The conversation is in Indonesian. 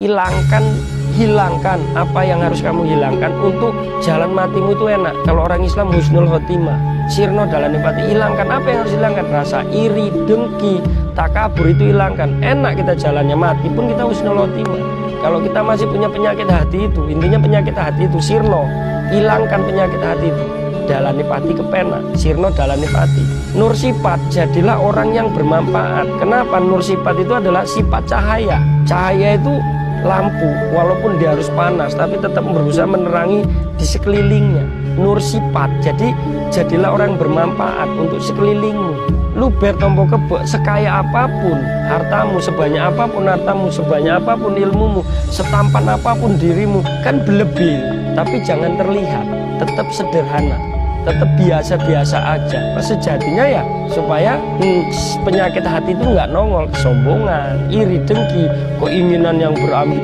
hilangkan apa yang harus kamu hilangkan untuk jalan matimu itu enak. Kalau orang Islam husnul khotimah, sirno dalane pati. Hilangkan apa yang harus hilangkan, rasa iri, dengki, takabur itu hilangkan. Enak kita jalannya, mati pun kita husnul khotimah. Kalau kita masih punya penyakit hati itu, intinya penyakit hati itu sirno, hilangkan penyakit hati itu. Dalane pati kepenak, sirno dalane pati. Nur sifat, jadilah orang yang bermanfaat. Kenapa? Nur sifat itu adalah sifat cahaya. Cahaya itu lampu, walaupun dia harus panas tapi tetap berusaha menerangi di sekelilingnya. Nur sifat, jadi jadilah orang bermanfaat untuk sekelilingmu. Lu bertompo kebek, sekaya apapun hartamu, sebanyak apapun hartamu, sebanyak apapun ilmumu, setampan apapun dirimu, kan berlebih, tapi jangan terlihat, tetap sederhana, tetap biasa-biasa aja. Sejatinya ya supaya penyakit hati itu nggak nongol, kesombongan, iri, dengki, keinginan yang berambisi.